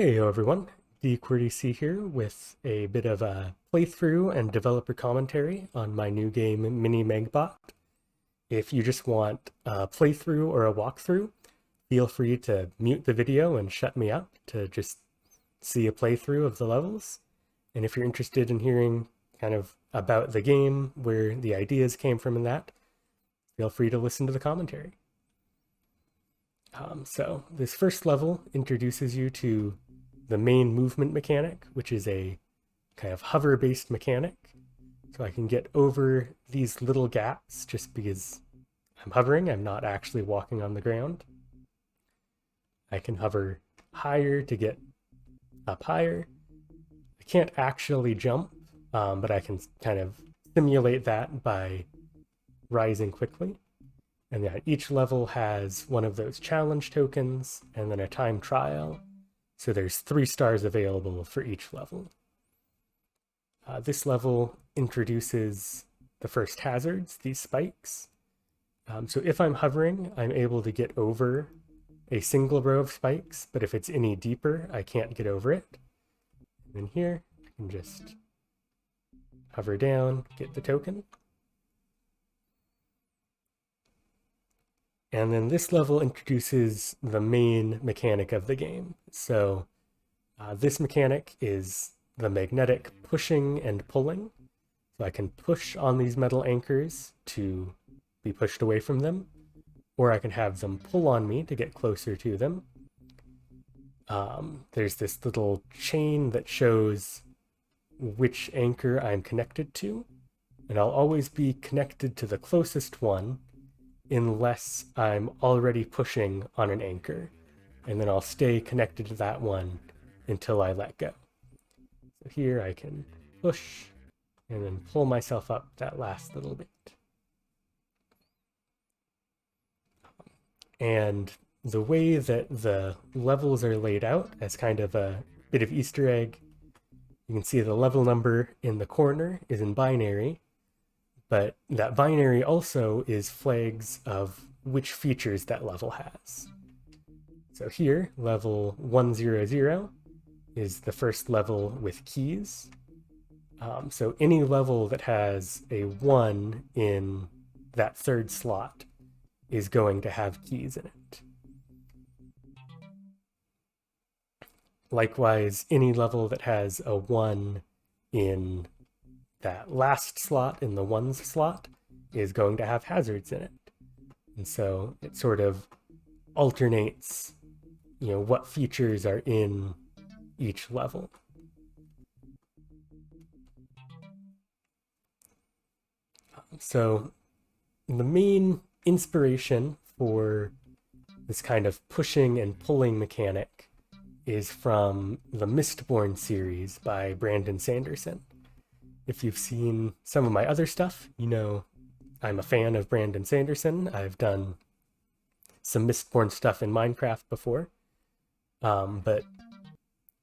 Hey everyone, DQWERTYC here with a bit of a playthrough and developer commentary on my new game MiniMagbot. If you just want a playthrough or a walkthrough, feel free to mute the video and shut me up to just see a playthrough of the levels. And if you're interested in hearing kind of about the game, where the ideas came from and that, feel free to listen to the commentary. So this first level introduces you to the main movement mechanic, which is a kind of hover-based mechanic. So I can get over these little gaps just because I'm hovering, I'm not actually walking on the ground. I can hover higher to get up higher. I can't actually jump, but I can kind of simulate that by rising quickly. And then each level has one of those challenge tokens and then a time trial. So there's 3 stars available for each level. This level introduces the first hazards, these spikes. So if I'm hovering, I'm able to get over a single row of spikes, but if it's any deeper, I can't get over it. And then here, I can just hover down, get the token. And then this level introduces the main mechanic of the game. So this mechanic is the magnetic pushing and pulling. So I can push on these metal anchors to be pushed away from them, or I can have them pull on me to get closer to them. There's this little chain that shows which anchor I'm connected to, and I'll always be connected to the closest one unless I'm already pushing on an anchor, and then I'll stay connected to that one until I let go. So here I can push and then pull myself up that last little bit. And the way that the levels are laid out as kind of a bit of Easter egg, you can see the level number in the corner is in binary, but that binary also is flags of which features that level has. So here, level 100 is the first level with keys. So any level that has a 1 in that 3rd slot is going to have keys in it. Likewise, any level that has a 1 in that last slot, in the 1s slot, is going to have hazards in it. And so it sort of alternates, what features are in each level. So the main inspiration for this kind of pushing and pulling mechanic is from the Mistborn series by Brandon Sanderson. If you've seen some of my other stuff, you know I'm a fan of Brandon Sanderson. I've done some Mistborn stuff in Minecraft before. But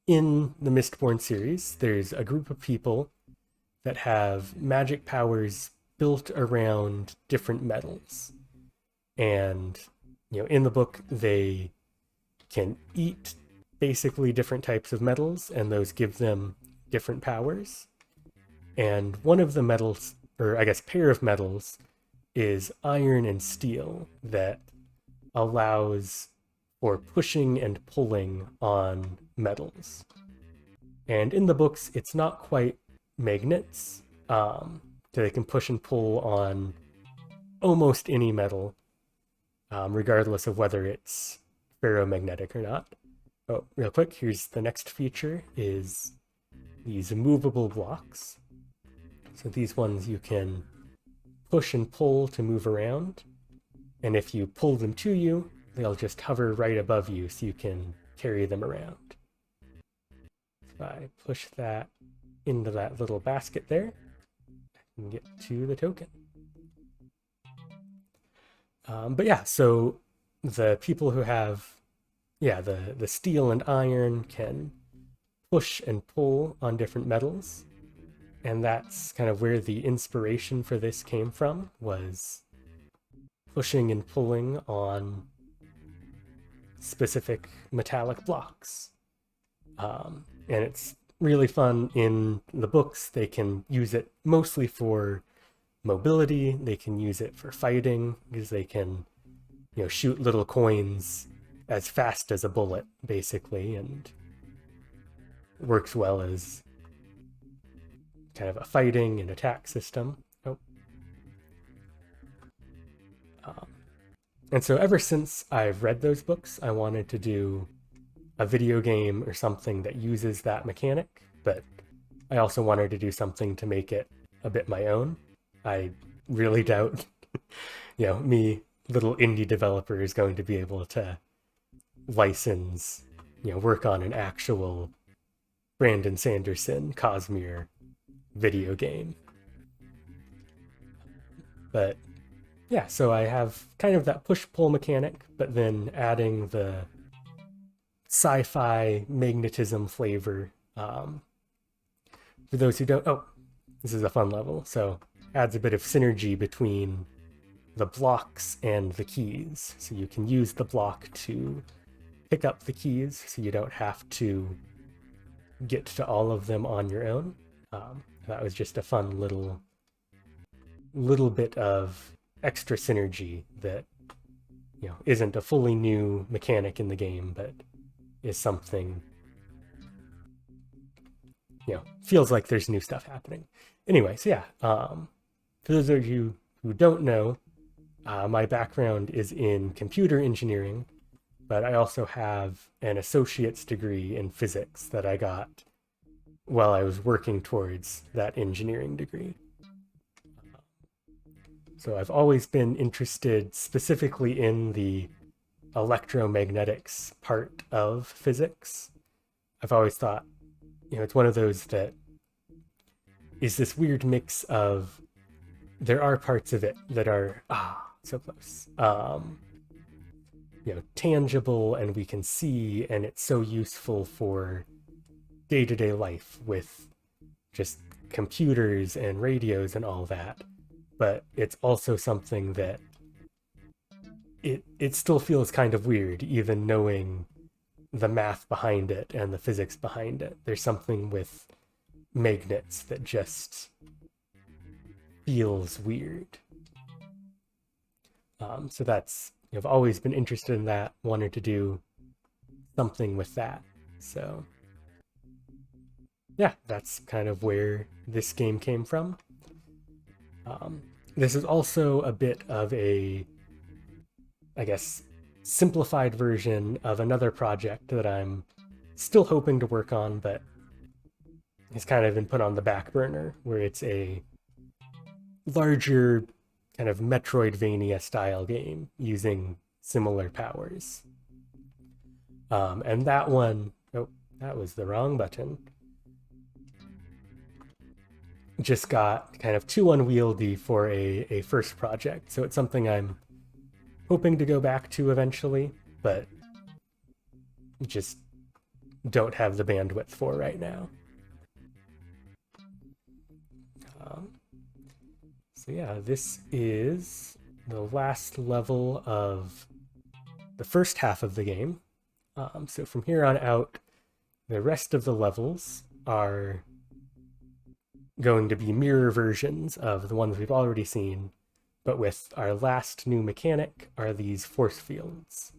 in the Mistborn series, there's a group of people that have magic powers built around different metals. And, in the book, they can eat basically different types of metals, and those give them different powers. And one of the metals, or I guess pair of metals, is iron and steel that allows for pushing and pulling on metals. And in the books, it's not quite magnets, so they can push and pull on almost any metal, regardless of whether it's ferromagnetic or not. Oh, real quick, here's the next feature, is these movable blocks. So these ones you can push and pull to move around, and if you pull them to you, they'll just hover right above you so you can carry them around. So I push that into that little basket there and get to the token. But yeah, so the people who have, the steel and iron can push and pull on different metals. And that's kind of where the inspiration for this came from, was pushing and pulling on specific metallic blocks. And it's really fun. In the books, they can use it mostly for mobility. They can use it for fighting because they can, shoot little coins as fast as a bullet, basically, and works well as kind of a fighting and attack system. Oh. Um, and so ever since I've read those books, I wanted to do a video game or something that uses that mechanic, but I also wanted to do something to make it a bit my own. I really doubt, me, little indie developer, is going to be able to license, work on an actual Brandon Sanderson Cosmere video game. But yeah, so I have kind of that push-pull mechanic, but then adding the sci-fi magnetism flavor. For those who don't, this is a fun level, so adds a bit of synergy between the blocks and the keys. So you can use the block to pick up the keys, so you don't have to get to all of them on your own. That was just a fun little bit of extra synergy that isn't a fully new mechanic in the game, but is something feels like there's new stuff happening. Anyway, so yeah, for those of you who don't know, my background is in computer engineering, but I also have an associate's degree in physics that I got while I was working towards that engineering degree. So I've always been interested specifically in the electromagnetics part of physics. I've always thought, it's one of those that is this weird mix of, there are parts of it that are, so close, tangible and we can see, and it's so useful for day-to-day life with just computers and radios and all that. But it's also something that it still feels kind of weird, even knowing the math behind it and the physics behind it. There's something with magnets that just feels weird. So that's, I've always been interested in that, wanted to do something with that. So yeah, that's kind of where this game came from. This is also a bit of a, I guess, simplified version of another project that I'm still hoping to work on, but it's kind of been put on the back burner, where it's a larger kind of Metroidvania style game using similar powers. And that one, that was the wrong button, just got kind of too unwieldy for a first project. So it's something I'm hoping to go back to eventually, but just don't have the bandwidth for right now. So yeah, this is the last level of the first half of the game. So from here on out, the rest of the levels are going to be mirror versions of the ones we've already seen, but with our last new mechanic are these force fields.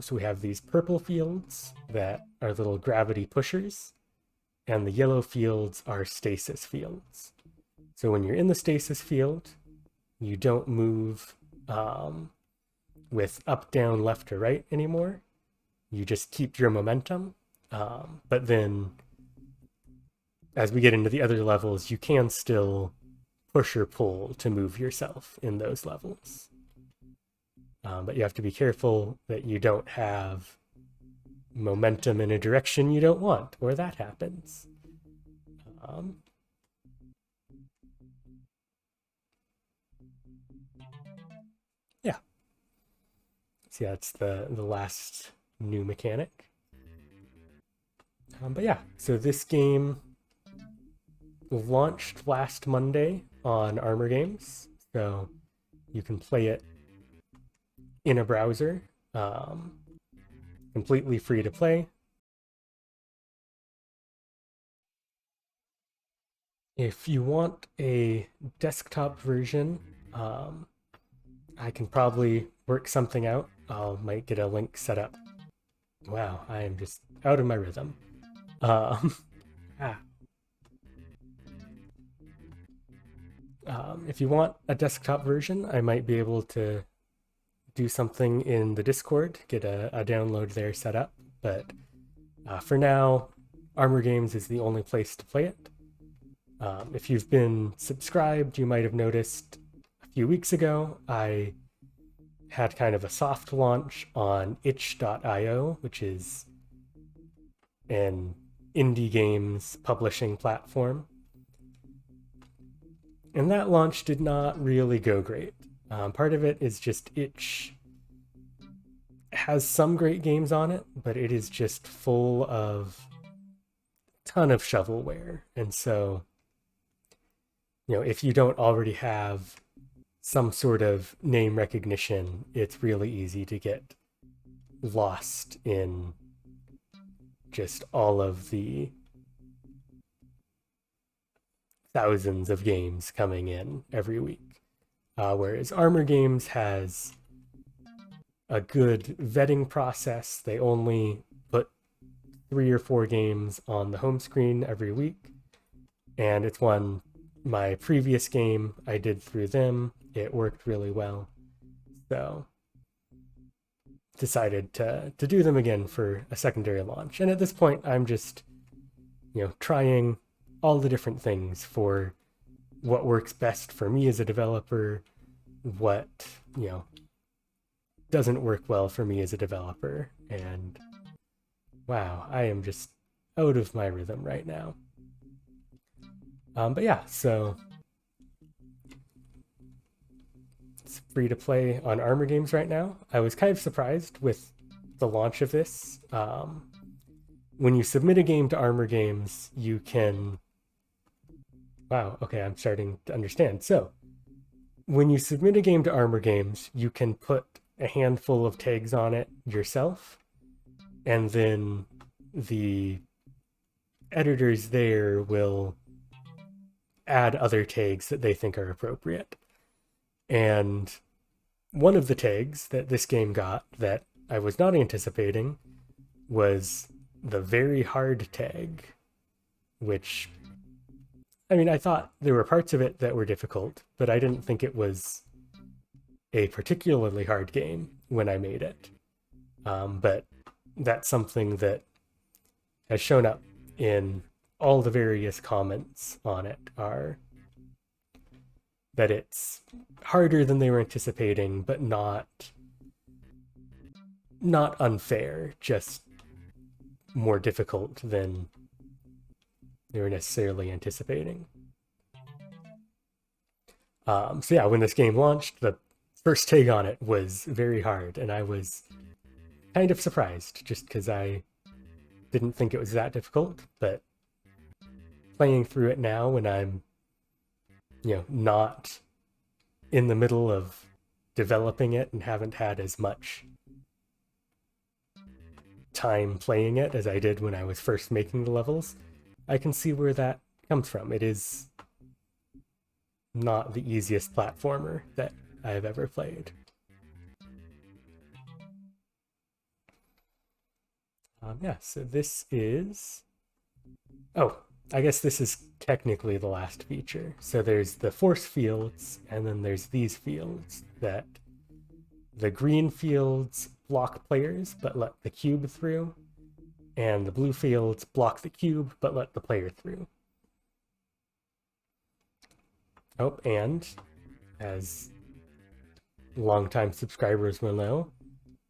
So we have these purple fields that are little gravity pushers, and the yellow fields are stasis fields. So when you're in the stasis field, you don't move with up, down, left, or right anymore. You just keep your momentum. But then as we get into the other levels, you can still push or pull to move yourself in those levels. But you have to be careful that you don't have momentum in a direction you don't want, or that happens. Yeah. So yeah, it's the last new mechanic. But yeah, so this game launched last Monday on Armor Games, so you can play it in a browser, completely free to play. If you want a desktop version, um, I can probably work something out. I might get a link set up. Wow, I am just out of my rhythm. Um, ah, if you want a desktop version, I might be able to do something in the Discord, get a download there set up. But for now, Armor Games is the only place to play it. If you've been subscribed, you might have noticed a few weeks ago I had kind of a soft launch on itch.io, which is an indie games publishing platform. And that launch did not really go great. Part of it is just itch has some great games on it, but it is just full of a ton of shovelware. And so, if you don't already have some sort of name recognition, it's really easy to get lost in just all of the thousands of games coming in every week. Whereas Armor Games has a good vetting process. They only put 3 or 4 games on the home screen every week. And it's one, my previous game I did through them. It worked really well. So decided to do them again for a secondary launch. And at this point, I'm just, trying all the different things for what works best for me as a developer, what, doesn't work well for me as a developer. And wow, I am just out of my rhythm right now. But yeah, so it's free to play on Armor Games right now. I was kind of surprised with the launch of this. When you submit a game to Armor Games, you can. Wow, okay, I'm starting to understand. So, when you submit a game to Armor Games, you can put a handful of tags on it yourself, and then the editors there will add other tags that they think are appropriate. And one of the tags that this game got that I was not anticipating was the very hard tag, which, I mean, I thought there were parts of it that were difficult, but I didn't think it was a particularly hard game when I made it. But that's something that has shown up in all the various comments on it, are that it's harder than they were anticipating, but not unfair, just more difficult than they were necessarily anticipating. So yeah, when this game launched, the first take on it was very hard, and I was kind of surprised just because I didn't think it was that difficult. But playing through it now, when I'm not in the middle of developing it and haven't had as much time playing it as I did when I was first making the levels, I can see where that comes from. It is not the easiest platformer that I have ever played. Yeah, so this is... Oh, I guess this is technically the last feature. So there's the force fields, and then there's these fields that the green fields block players but let the cube through, and the blue fields block the cube but let the player through. Oh, and as longtime subscribers will know,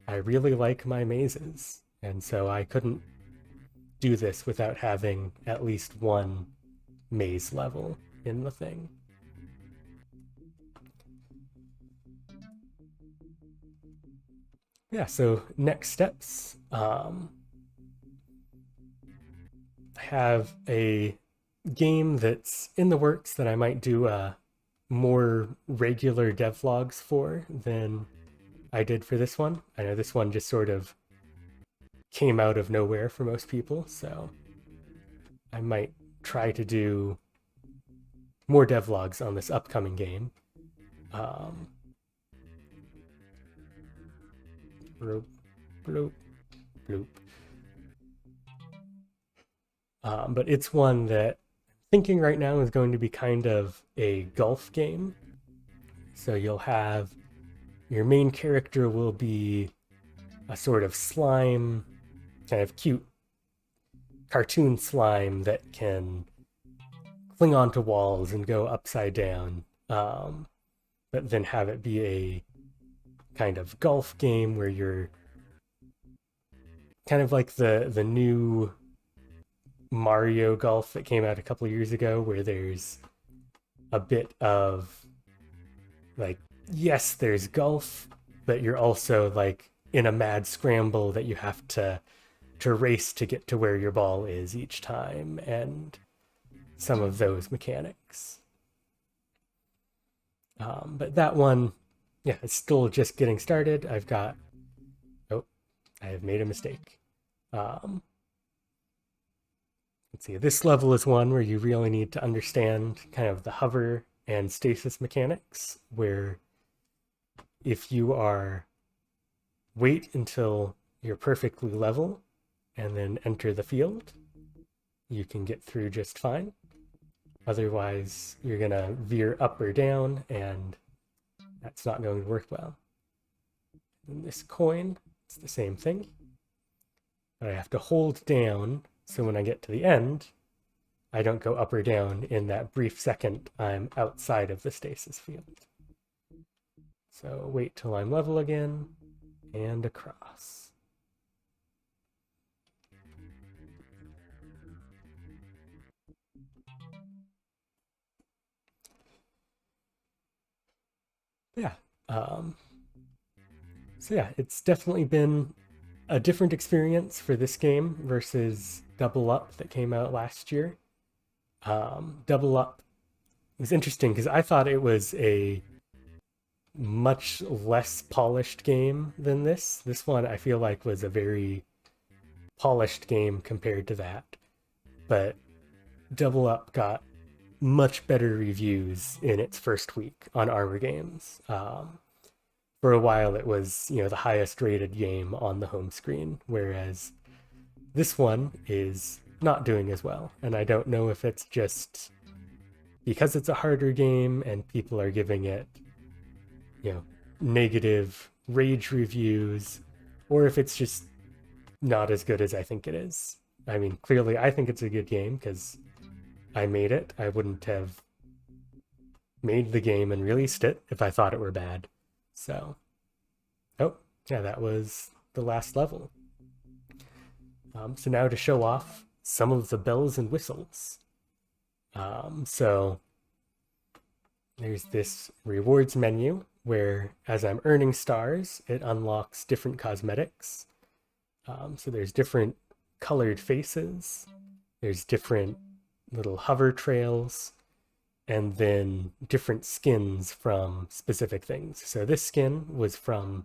I really like my mazes, and so I couldn't do this without having at least one maze level in the thing. Yeah, so next steps. I have a game that's in the works that I might do more regular devlogs for than I did for this one. I know this one just sort of came out of nowhere for most people, so I might try to do more devlogs on this upcoming game. Bloop, bloop, bloop. But it's one that I'm thinking right now is going to be kind of a golf game. So you'll have your main character will be a sort of slime, kind of cute cartoon slime that can cling onto walls and go upside down, but then have it be a kind of golf game where you're kind of like the new Mario Golf that came out a couple of years ago, where there's a bit of like, yes, there's golf, but you're also like in a mad scramble that you have to race to get to where your ball is each time, and some of those mechanics. But that one, yeah, it's still just getting started. I have made a mistake. Let's see, this level is one where you really need to understand kind of the hover and stasis mechanics, where if you wait until you're perfectly level and then enter the field, you can get through just fine. Otherwise, you're gonna veer up or down, and that's not going to work well. And this coin, it's the same thing. But I have to hold down, so when I get to the end, I don't go up or down in that brief second I'm outside of the stasis field. So wait till I'm level again, and across. Yeah. So yeah, it's definitely been a different experience for this game versus Double Up that came out last year. Double Up was interesting because I thought it was a much less polished game than this. This one I feel like was a very polished game compared to that. But Double Up got much better reviews in its first week on Armor Games. For a while it was, the highest rated game on the home screen, whereas this one is not doing as well. And I don't know if it's just because it's a harder game and people are giving it, negative rage reviews, or if it's just not as good as I think it is. I mean, clearly I think it's a good game because I made it. I wouldn't have made the game and released it if I thought it were bad. So, oh, yeah, that was the last level. So now to show off some of the bells and whistles. So there's this rewards menu where, as I'm earning stars, it unlocks different cosmetics. So there's different colored faces, there's different little hover trails, and then different skins from specific things. So this skin was from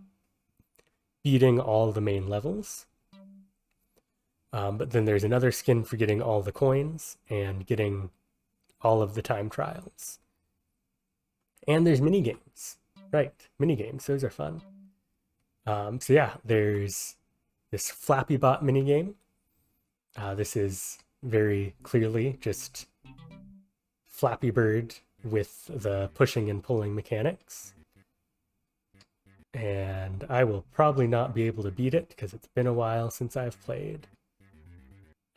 beating all the main levels. But then there's another skin for getting all the coins and getting all of the time trials. And there's mini games. Right, mini games. Those are fun. So yeah, there's this Flappy Bot mini game. This is very clearly just Flappy Bird with the pushing and pulling mechanics. And I will probably not be able to beat it because it's been a while since I've played.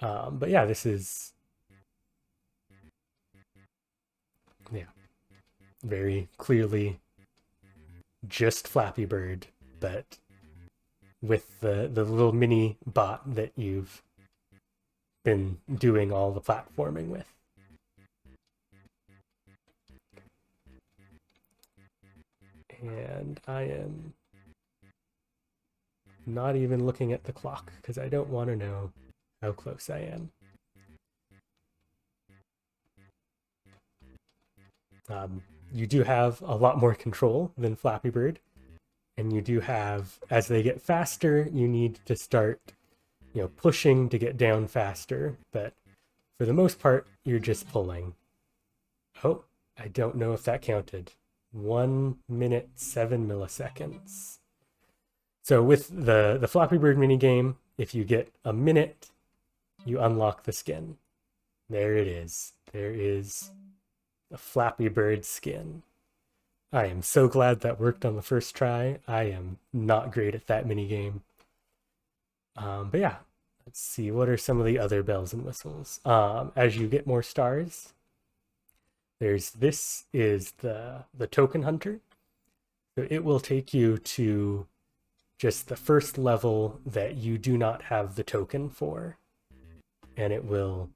But yeah, this is very clearly just Flappy Bird, but with the little mini bot that you've been doing all the platforming with. And I am not even looking at the clock because I don't want to know how close I am. You do have a lot more control than Flappy Bird, and you do have, as they get faster, you need to start, pushing to get down faster, but for the most part, you're just pulling. Oh, I don't know if that counted. 1 minute, 7 milliseconds. So with the Flappy Bird minigame, if you get a minute, you unlock the skin. There it is. There is a Flappy Bird skin. I am so glad that worked on the first try. I am not great at that minigame. But yeah, let's see. What are some of the other bells and whistles? As you get more stars, this is the token hunter. So it will take you to just the first level that you do not have the token for. And it will,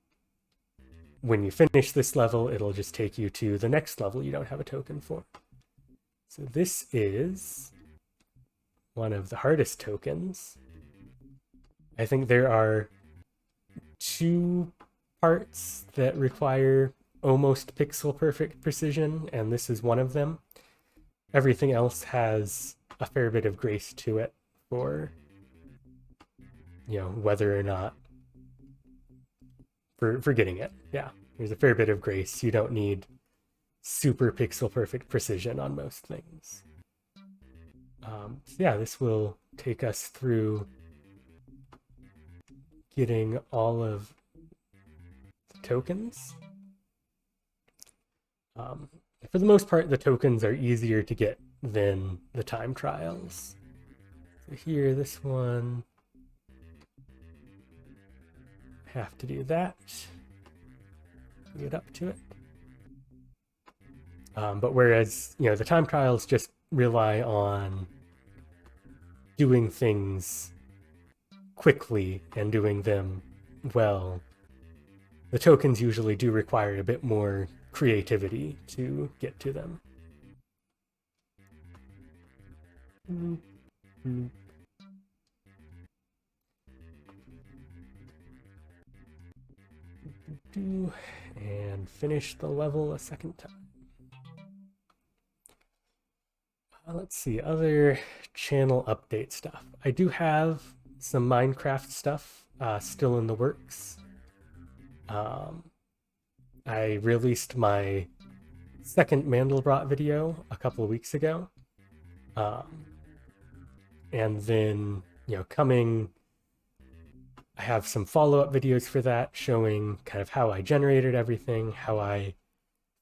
when you finish this level, it'll just take you to the next level you don't have a token for. So this is one of the hardest tokens. I think there are 2 parts that require almost pixel perfect precision, and this is one of them. Everything else has a fair bit of grace to it for, whether or not for getting it. Yeah, there's a fair bit of grace. You don't need super pixel perfect precision on most things. So yeah, this will take us through getting all of the tokens. For the most part, the tokens are easier to get than the time trials. So here, this one, have to do that to get up to it. But whereas, the time trials just rely on doing things quickly and doing them well, the tokens usually do require a bit more creativity to get to them. And finish the level a second time. Let's see, other channel update stuff. I do have some Minecraft stuff still in the works. I released my second Mandelbrot video a couple of weeks ago. And then, coming, I have some follow-up videos for that showing kind of how I generated everything, how I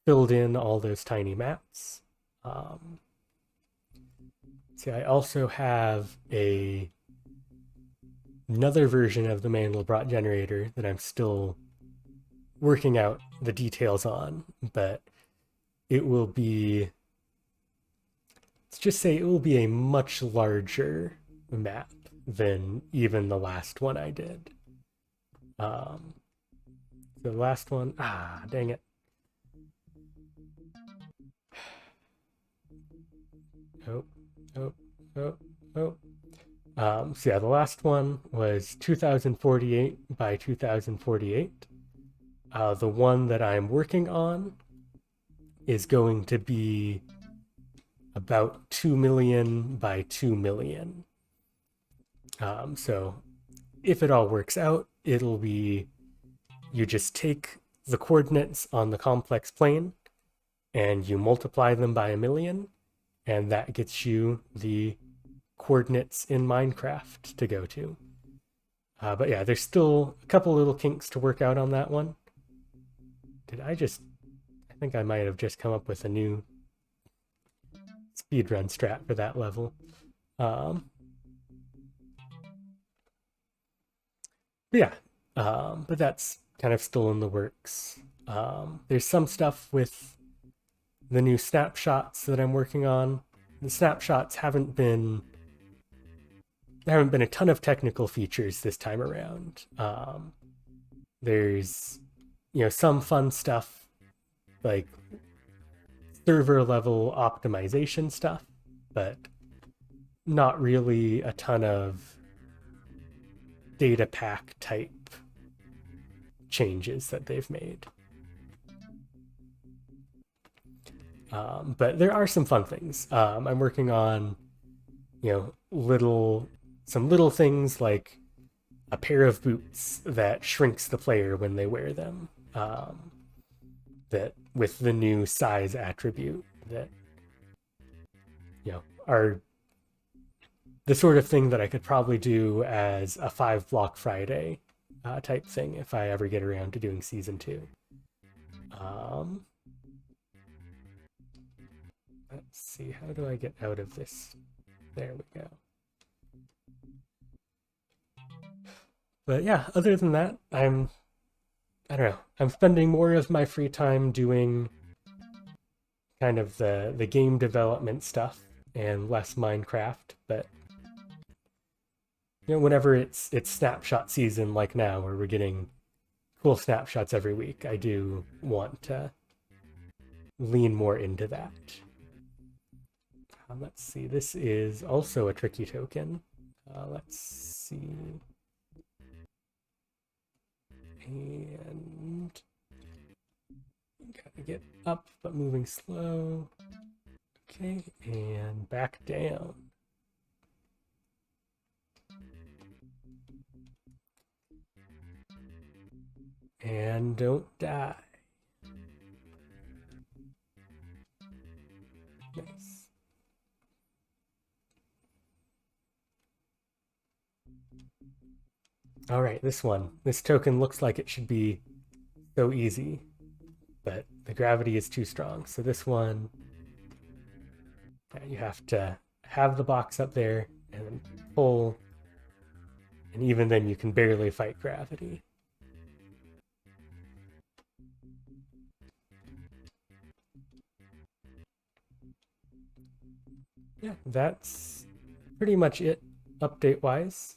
filled in all those tiny maps. See, I also have another version of the Mandelbrot generator that I'm still working out the details on, but it will be, let's just say it will be a much larger map than even the last one I did. The last one, dang it. So yeah, the last one was 2048 by 2048. The one that I'm working on is going to be about 2 million by 2 million. So if it all works out, it'll be, you just take the coordinates on the complex plane and you multiply them by 1 million, and that gets you the coordinates in Minecraft to go to. But yeah, there's still a couple little kinks to work out on that one. I think I might have just come up with a new speedrun strat for that level. But that's kind of still in the works. There's some stuff with the new snapshots that I'm working on. The snapshots haven't been a ton of technical features this time around. There's some fun stuff like server level optimization stuff, but not really a ton of data pack type changes that they've made. But there are some fun things. I'm working on, some little things like a pair of boots that shrinks the player when they wear them. That with the new size attribute that, are the sort of thing that I could probably do as a 5 block Friday type thing if I ever get around to doing season 2. Let's see, how do I get out of this? There we go. But yeah, other than that, I don't know, I'm spending more of my free time doing kind of the game development stuff and less Minecraft, but whenever it's snapshot season like now, where we're getting cool snapshots every week, I do want to lean more into that. Let's see, this is also a tricky token. Let's see. And gotta get up, but moving slow. Okay, and back down. And don't die. Nice. All right, this one. This token looks like it should be so easy, but the gravity is too strong. So this one, you have to have the box up there and then pull, and even then you can barely fight gravity. Yeah, that's pretty much it update-wise.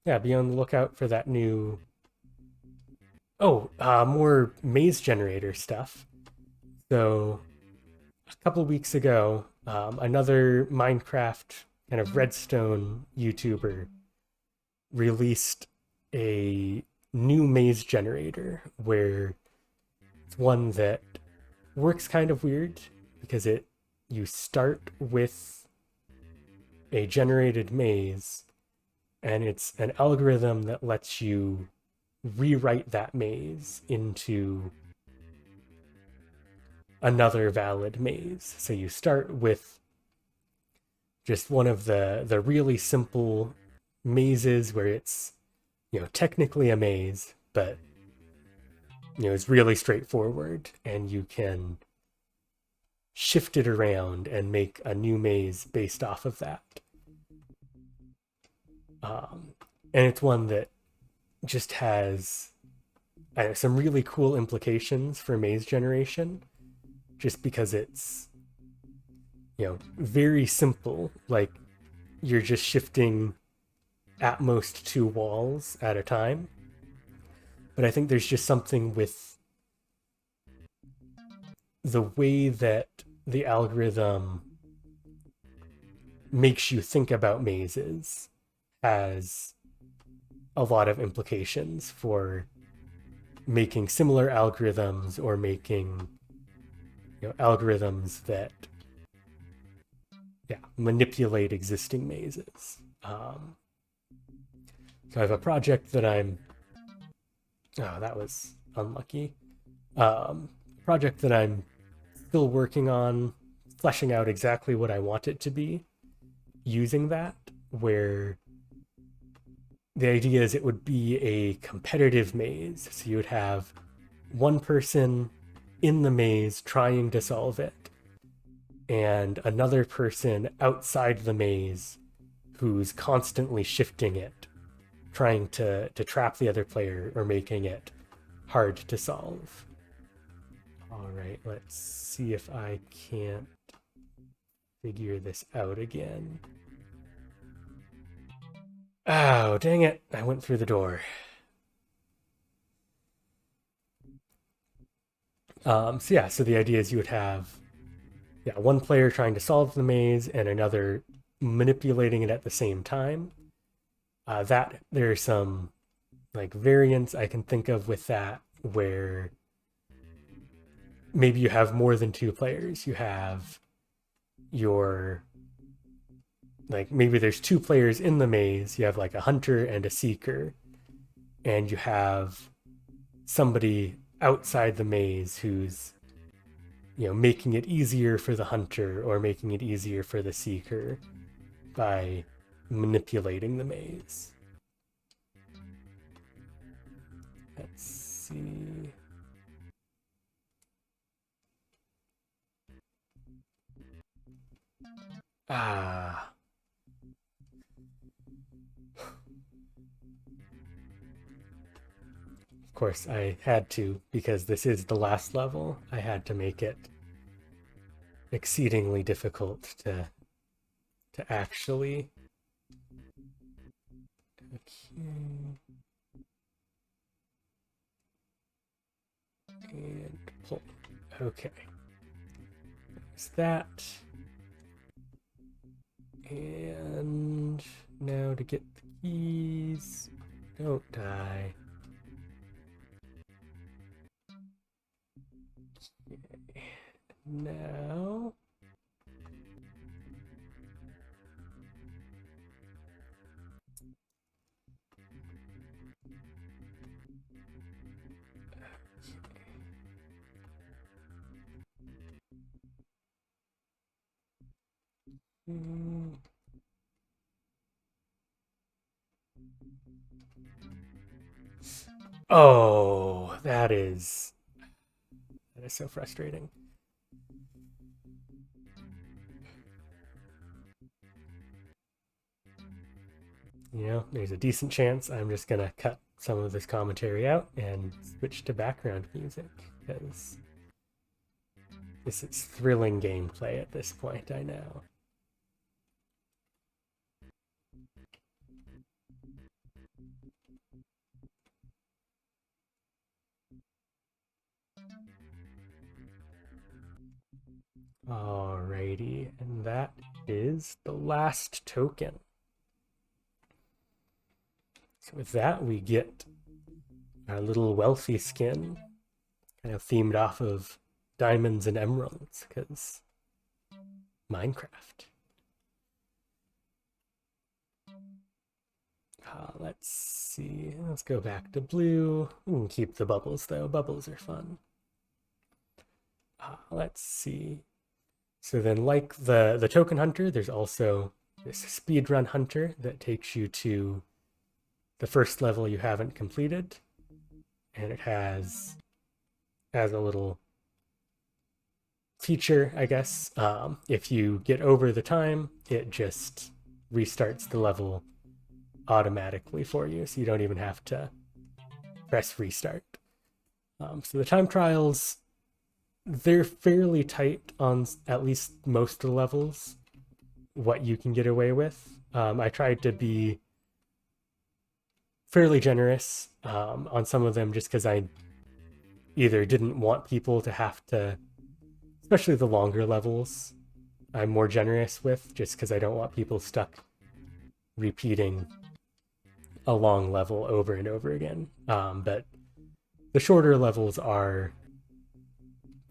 Yeah, be on the lookout for that new... more maze generator stuff. So, a couple weeks ago, another Minecraft kind of redstone YouTuber released a new maze generator where it's one that works kind of weird because you start with a generated maze, and it's an algorithm that lets you rewrite that maze into another valid maze. So you start with just one of the really simple mazes where it's, technically a maze, but, it's really straightforward, and you can shift it around and make a new maze based off of that. And it's one that just has some really cool implications for maze generation, just because it's, very simple. Like, you're just shifting at most 2 walls at a time. But I think there's just something with the way that the algorithm makes you think about mazes has a lot of implications for making similar algorithms, or making algorithms that manipulate existing mazes. So I have a project that that was unlucky. Project that I'm still working on, fleshing out exactly what I want it to be, using that, where the idea is it would be a competitive maze. So you would have one person in the maze trying to solve it, and another person outside the maze who's constantly shifting it, trying to trap the other player or making it hard to solve. All right, let's see if I can't figure this out again. Oh, dang it. I went through the door. So the idea is you would have one player trying to solve the maze and another manipulating it at the same time. That there are some variants I can think of with that, where maybe you have more than 2 players. You have maybe there's 2 players in the maze. You have a hunter and a seeker, and you have somebody outside the maze who's, making it easier for the hunter or making it easier for the seeker by manipulating the maze. Let's see. Ah. Of course, I had to, because this is the last level. I had to make it exceedingly difficult to actually. Okay. And pull. Okay. There's that. And now to get the keys. Don't die. Okay. Now. Oh, that is so frustrating. There's a decent chance I'm just gonna cut some of this commentary out and switch to background music, because this is thrilling gameplay at this point, I know. Alrighty, and that is the last token. So with that, we get our little wealthy skin, kind of themed off of diamonds and emeralds, because Minecraft. Let's see. Let's go back to blue. We can keep the bubbles, though. Bubbles are fun. Let's see. So then, like the token hunter, there's also this speedrun hunter that takes you to the first level you haven't completed. And it has, as a little feature, I guess, if you get over the time, it just restarts the level automatically for you, so you don't even have to press restart. So the time trials, they're fairly tight on at least most of the levels, what you can get away with. I tried to be fairly generous on some of them, just because I either didn't want people to have to, especially the longer levels, I'm more generous with, just because I don't want people stuck repeating a long level over and over again. But the shorter levels are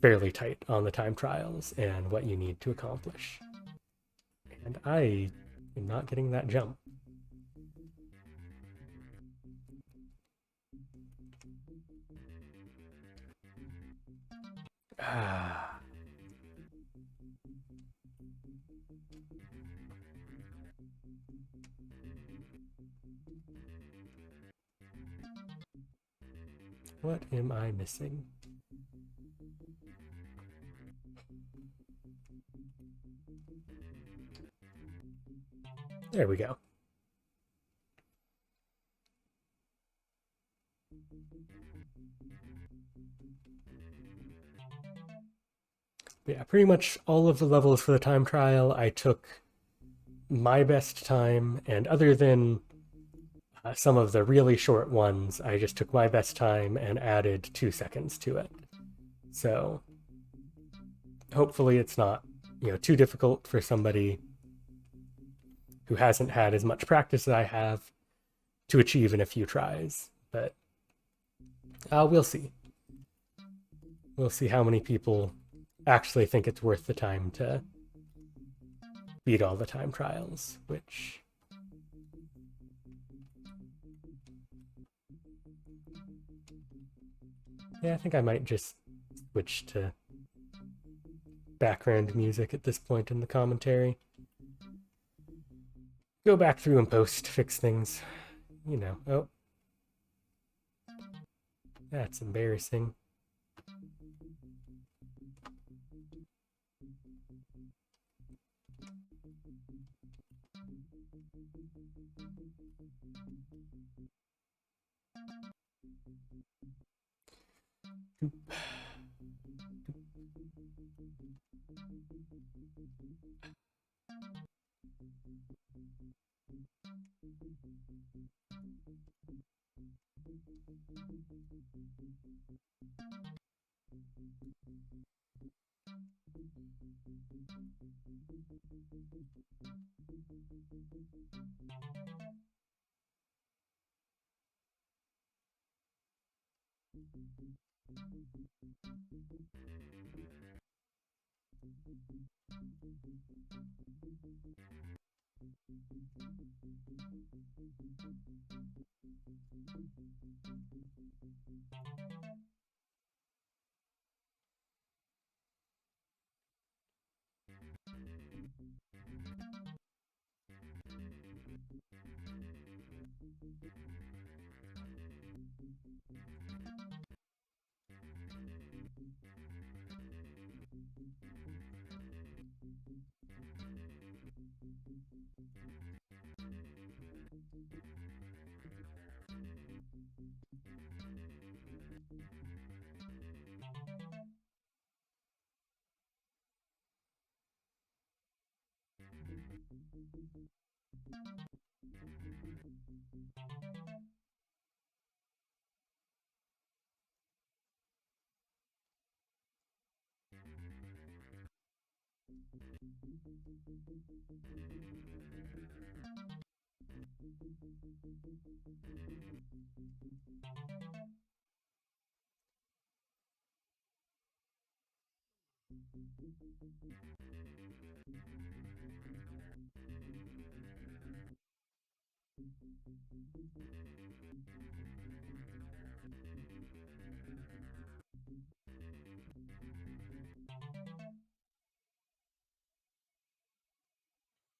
fairly tight on the time trials and what you need to accomplish. And I am not getting that jump. What am I missing? There we go. Yeah, pretty much all of the levels for the time trial, I took my best time, and other than some of the really short ones, I just took my best time and added 2 seconds to it. So hopefully it's not, too difficult for somebody who hasn't had as much practice as I have to achieve in a few tries. But we'll see. We'll see how many people actually think it's worth the time to beat all the time trials, which Yeah, I think I might just switch to background music at this point in the commentary. Go back through and post, fix things. You know, oh, that's embarrassing.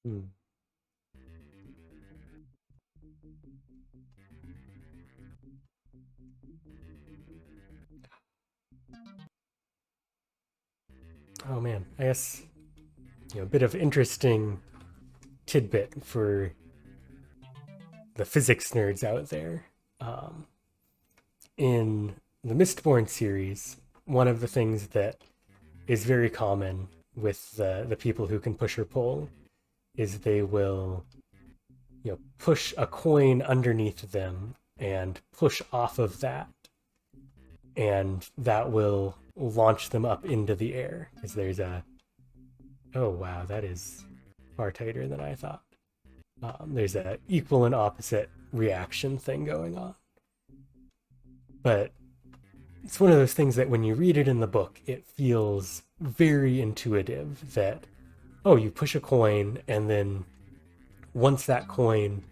Hmm. Oh man, I guess, a bit of interesting tidbit for the physics nerds out there. Um, in the Mistborn series, one of the things that is very common with the people who can push or pull is they will, push a coin underneath them and push off of that, and that will launch them up into the air because there's a, oh wow, that is far tighter than I thought. There's a equal and opposite reaction thing going on. But it's one of those things that when you read it in the book, it feels very intuitive that, oh, you push a coin, and then once that coin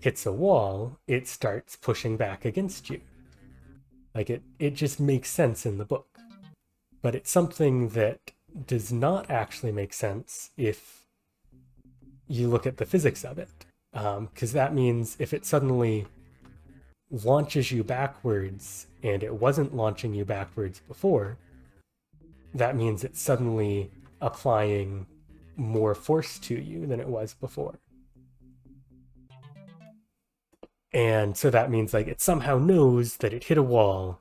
hits a wall, it starts pushing back against you. Like it just makes sense in the book. But it's something that does not actually make sense if you look at the physics of it. Because that means if it suddenly launches you backwards and it wasn't launching you backwards before, that means it's suddenly applying more force to you than it was before. And so that means like it somehow knows that it hit a wall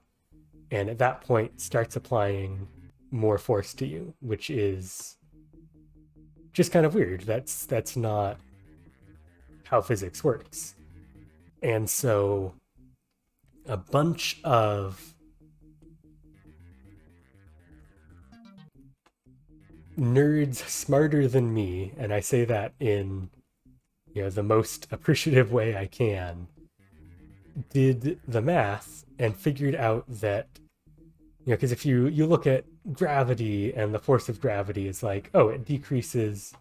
and at that point starts applying more force to you, which is just kind of weird. That's not how physics works. And so a bunch of nerds smarter than me, and I say that in the most appreciative way I can, did the math and figured out that, because if you look at gravity and the force of gravity is like, oh, it decreases,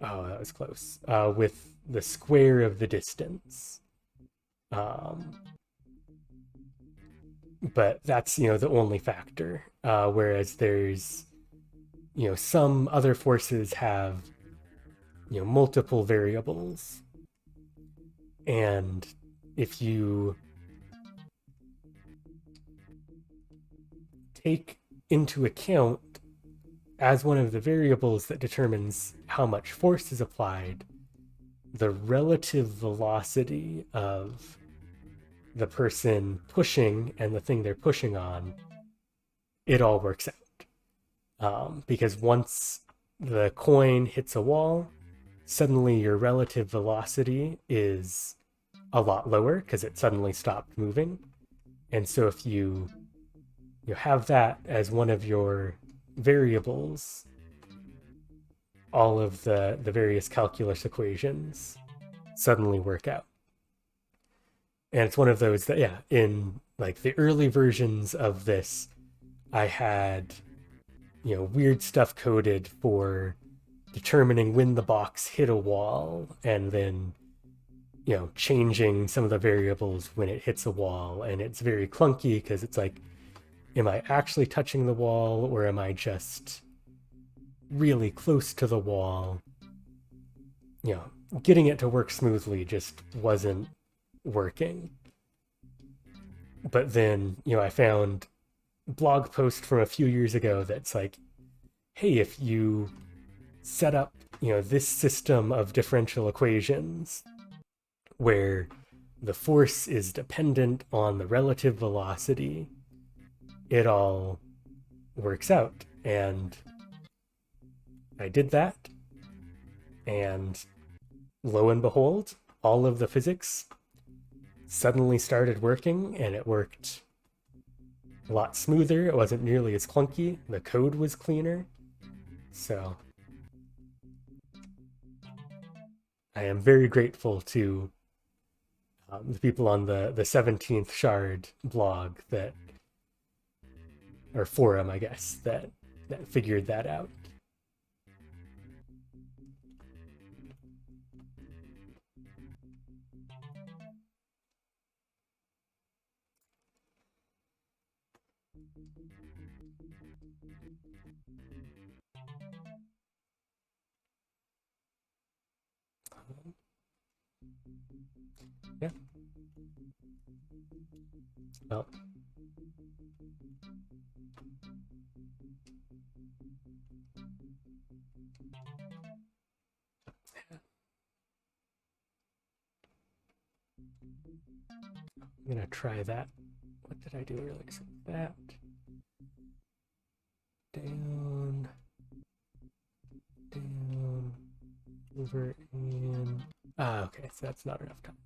oh, that was close, with the square of the distance. but that's, the only factor. Whereas there's, some other forces have, multiple variables. And if you take into account as one of the variables that determines how much force is applied, the relative velocity of the person pushing and the thing they're pushing on, it all works out. Because once the coin hits a wall, suddenly your relative velocity is a lot lower because it suddenly stopped moving. And so if you have that as one of your variables, all of the various calculus equations suddenly work out. And it's one of those that, yeah, in like the early versions of this, I had, weird stuff coded for determining when the box hit a wall and then, changing some of the variables when it hits a wall. And it's very clunky because it's like, am I actually touching the wall or am I just really close to the wall? Getting it to work smoothly just wasn't working. But then, I found blog post from a few years ago that's like, hey, if you set up, this system of differential equations where the force is dependent on the relative velocity, it all works out. And I did that, and lo and behold, all of the physics suddenly started working, and it worked a lot smoother. It wasn't nearly as clunky. The code was cleaner. So I am very grateful to the people on the 17th Shard blog that, or forum, I guess, that figured that out. Yeah. Well, I'm gonna try that. What did I do earlier? So that down, down, over, and okay, so that's not enough time.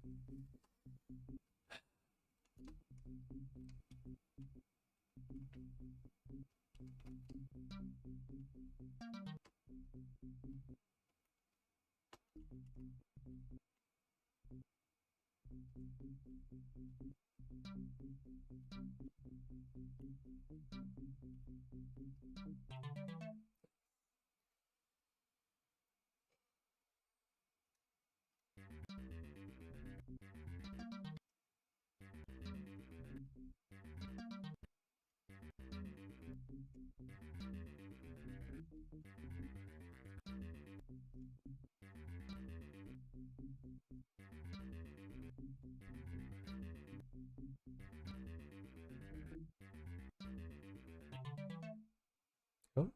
Oh,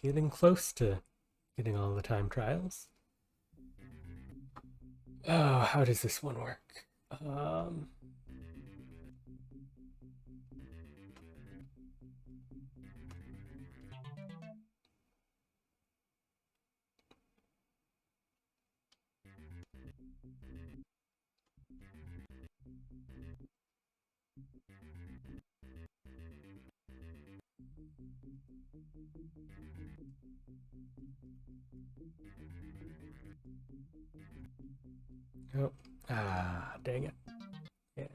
getting close to getting all the time trials. Oh, how does this one work? Oh, dang it. Yeah.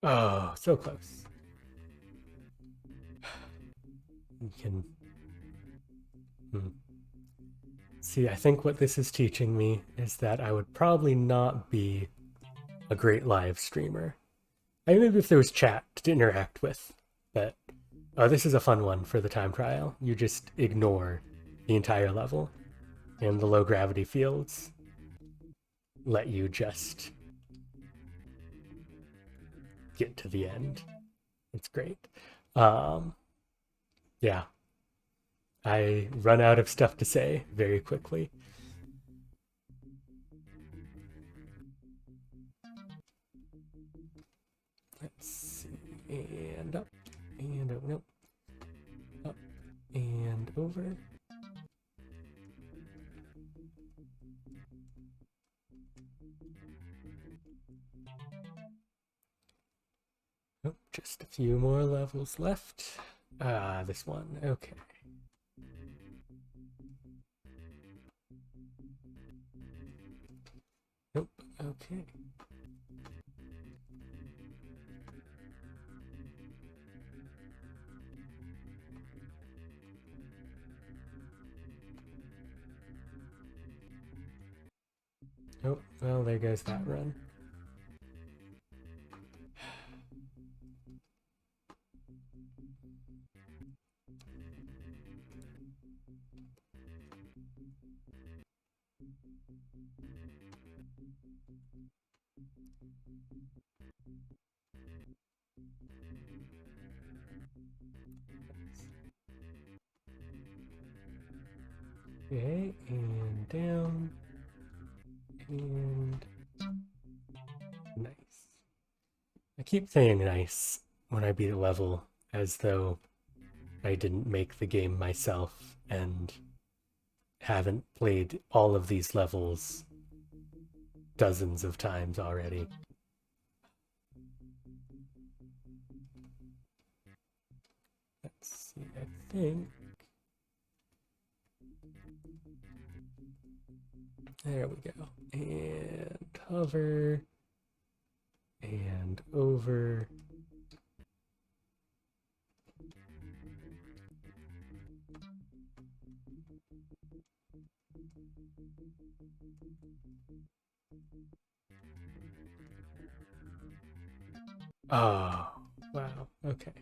Oh, so close. You can... See, I think what this is teaching me is that I would probably not be a great live streamer. I mean, maybe if there was chat to interact with, but this is a fun one for the time trial. You just ignore the entire level, and the low gravity fields let you just get to the end. It's great. Yeah, I run out of stuff to say very quickly. Let's see, and up, and over, nope, up, and over. Oh, just a few more levels left. Ah, this one, okay. Nope, okay. Oh, well, there goes that run. Okay, and down, and nice. I keep saying nice when I beat a level as though I didn't make the game myself and haven't played all of these levels dozens of times already. Let's see, I think... There we go. And hover. And over. Oh, wow. Okay.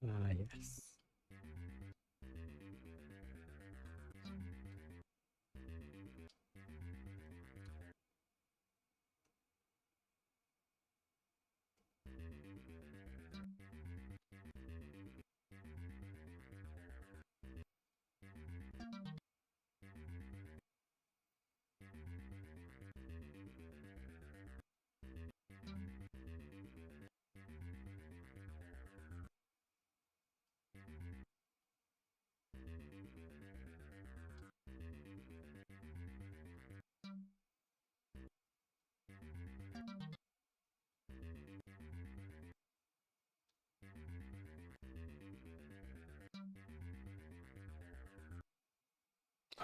Ah, yes.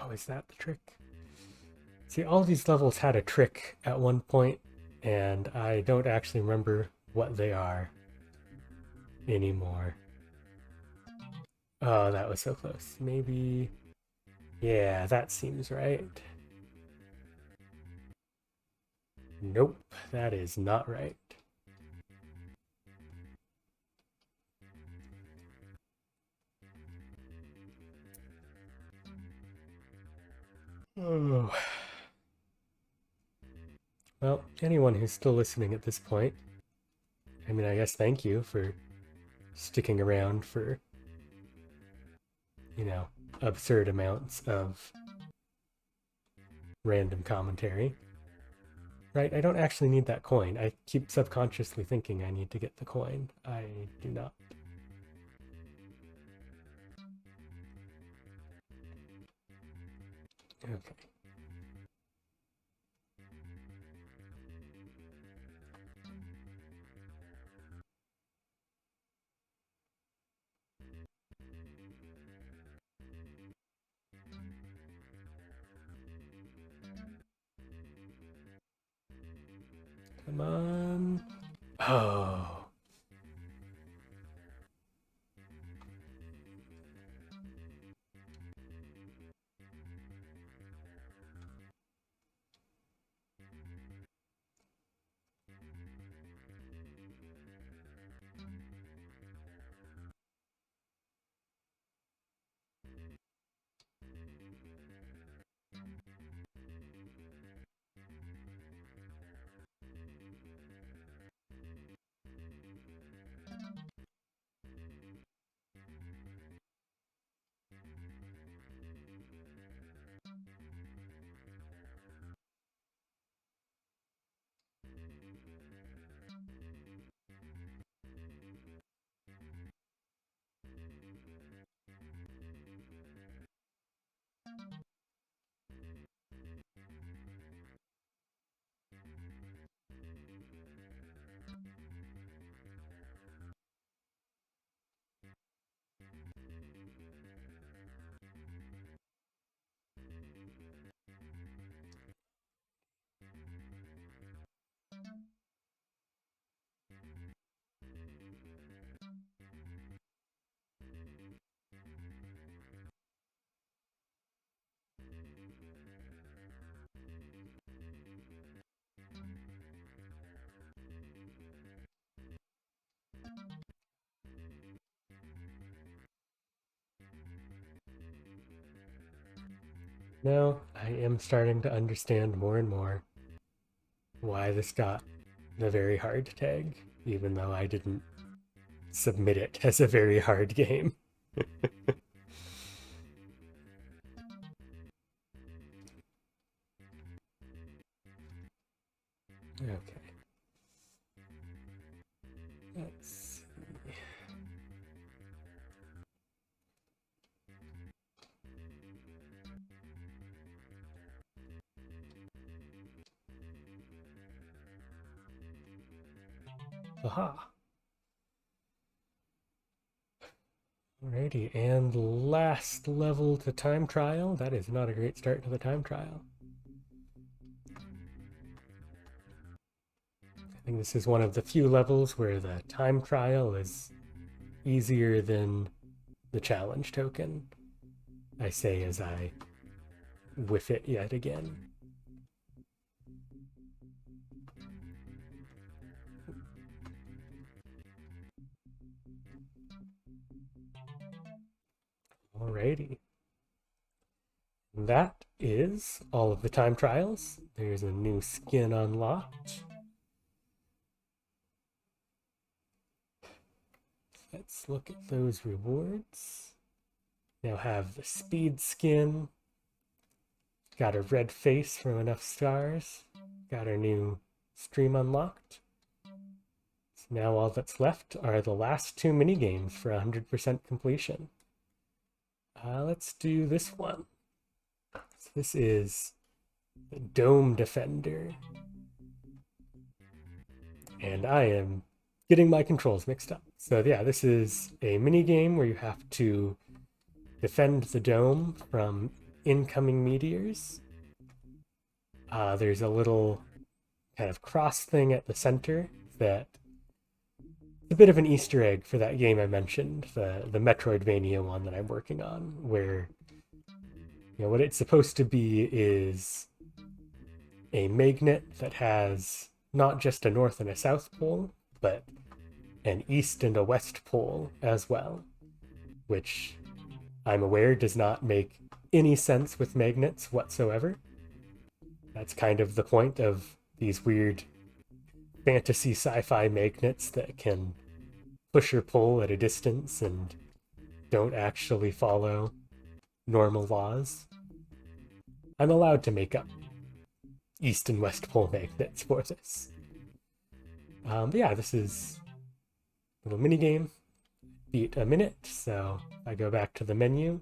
Oh, is that the trick? See, all these levels had a trick at one point, and I don't actually remember what they are anymore. Oh, that was so close. Maybe... Yeah, that seems right. Nope, that is not right. Oh. Well, anyone who's still listening at this point, I mean, I guess thank you for sticking around for, you know, absurd amounts of random commentary. Right, I don't actually need that coin. I keep subconsciously thinking I need to get the coin. I do not. Okay. Come on. Oh. Now, I am starting to understand more and more why this got the very hard tag, even though I didn't submit it as a very hard game. Okay. Let's see. Aha. Alrighty, and last level to time trial. That is not a great start to the time trial. I think this is one of the few levels where the time trial is easier than the challenge token. I say as I whiff it yet again. Alrighty. That is all of the time trials. There's a new skin unlocked. Let's look at those rewards. Now have the speed skin. Got a red face from enough stars. Got our new stream unlocked. So now all that's left are the last two mini games for 100% completion. Let's do this one. So this is the Dome Defender. And I am getting my controls mixed up. So yeah, this is a mini game where you have to defend the dome from incoming meteors. There's a little kind of cross thing at the center that a bit of an Easter egg for that game I mentioned, the Metroidvania one that I'm working on, where what it's supposed to be is a magnet that has not just a north and a south pole, but an east and a west pole as well, which I'm aware does not make any sense with magnets whatsoever. That's kind of the point of these weird fantasy sci-fi magnets that can push or pull at a distance and don't actually follow normal laws. I'm allowed to make up east and west pole magnets for this. But yeah, this is a little mini game. Beat a minute, so I go back to the menu.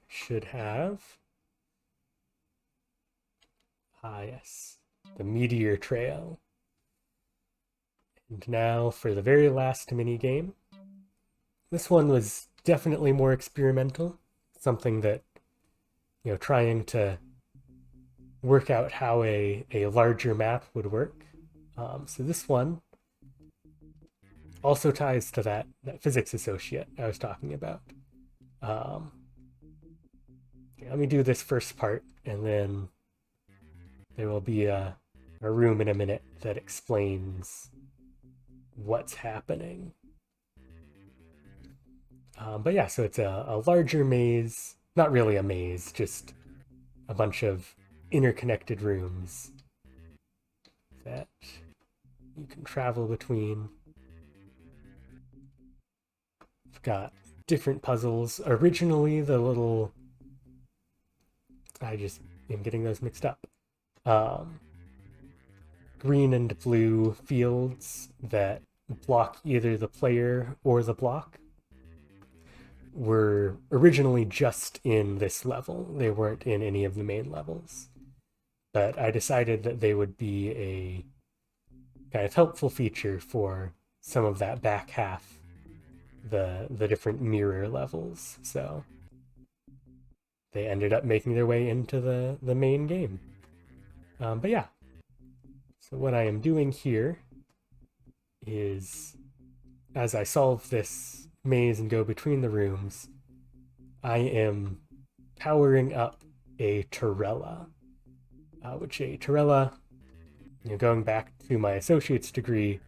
Should have yes, the Meteor Trail. And now for the very last mini game. This one was definitely more experimental, something that trying to work out how a larger map would work. So this one also ties to that physics associate I was talking about. Let me do this first part, and then there will be a room in a minute that explains what's happening. But yeah, so it's a larger maze, not really a maze, just a bunch of interconnected rooms that you can travel between. We've got different puzzles. Originally, the little... I just am getting those mixed up. Green and blue fields that block either the player or the block were originally just in this level. They weren't in any of the main levels. But I decided that they would be a kind of helpful feature for some of that back half, the different mirror levels. So they ended up making their way into the main game. But yeah, so what I am doing here is, as I solve this maze and go between the rooms, I am powering up a Terrella, which a Terrella, going back to my associate's degree,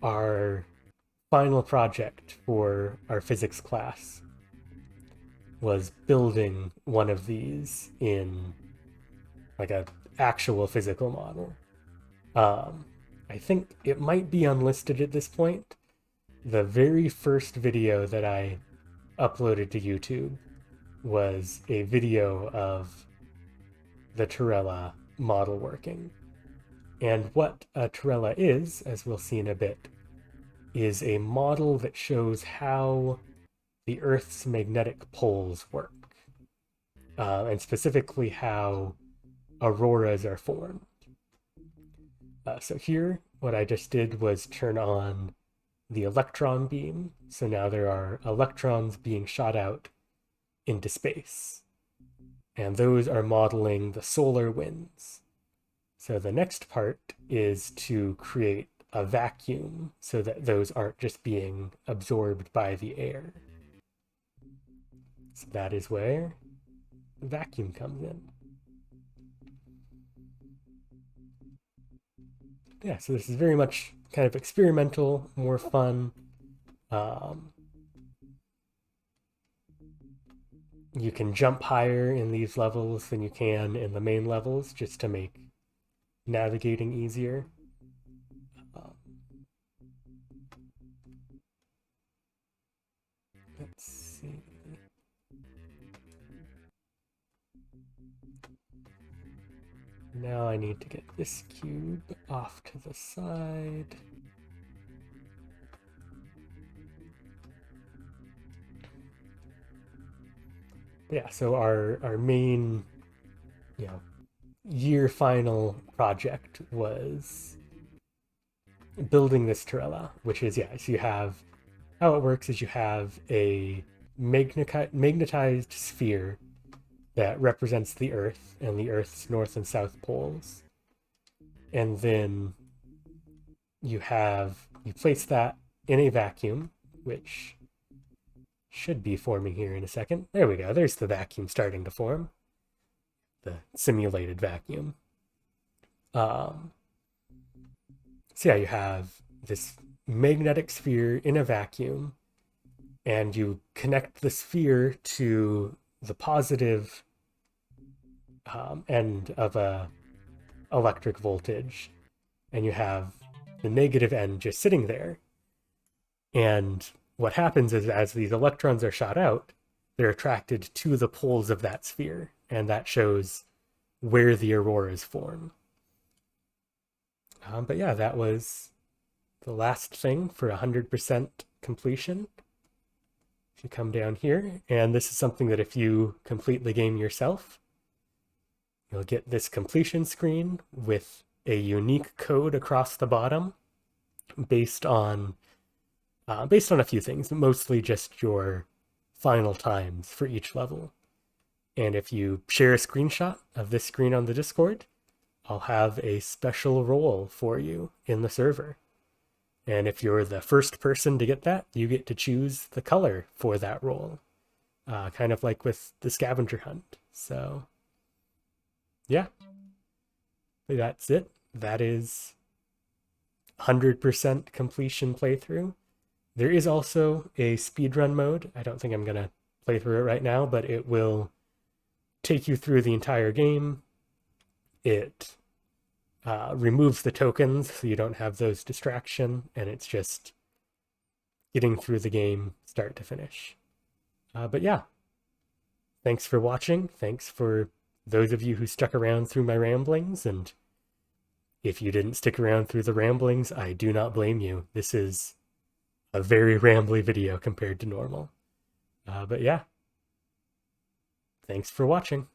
our final project for our physics class was building one of these in like a actual physical model. I think it might be unlisted at this point. The very first video that I uploaded to YouTube was a video of the Terrella model working. And what a Terrella is, as we'll see in a bit, is a model that shows how the Earth's magnetic poles work, and specifically how auroras are formed. So here, what I just did was turn on the electron beam. So now there are electrons being shot out into space. And those are modeling the solar winds. So the next part is to create a vacuum so that those aren't just being absorbed by the air. So that is where the vacuum comes in. Yeah, so this is very much kind of experimental, more fun. You can jump higher in these levels than you can in the main levels, just to make navigating easier. Let's see. Now I need to get this cube off to the side. Yeah, so our main, year final project was building this Terrella, which is, so you have, how it works is you have a magnetized sphere that represents the Earth and the Earth's north and south poles. And then you place that in a vacuum, which should be forming here in a second. There we go. There's the vacuum starting to form. The simulated vacuum. So yeah, you have this magnetic sphere in a vacuum, and you connect the sphere to the positive end of a electric voltage, and you have the negative end just sitting there. And what happens is, as these electrons are shot out, they're attracted to the poles of that sphere, and that shows where the auroras form. But yeah, that was the last thing for 100% completion. If you come down here, and this is something that if you complete the game yourself, you'll get this completion screen with a unique code across the bottom based on a few things, mostly just your final times for each level. And if you share a screenshot of this screen on the Discord, I'll have a special role for you in the server. And if you're the first person to get that, you get to choose the color for that role. Kind of like with the scavenger hunt. So, yeah. That's it. That is 100% completion playthrough. There is also a speedrun mode. I don't think I'm going to play through it right now, but it will take you through the entire game. It removes the tokens so you don't have those distraction, and it's just getting through the game start to finish. But yeah, thanks for watching. Thanks for those of you who stuck around through my ramblings, and if you didn't stick around through the ramblings, I do not blame you. This is a very rambly video compared to normal. But yeah, thanks for watching.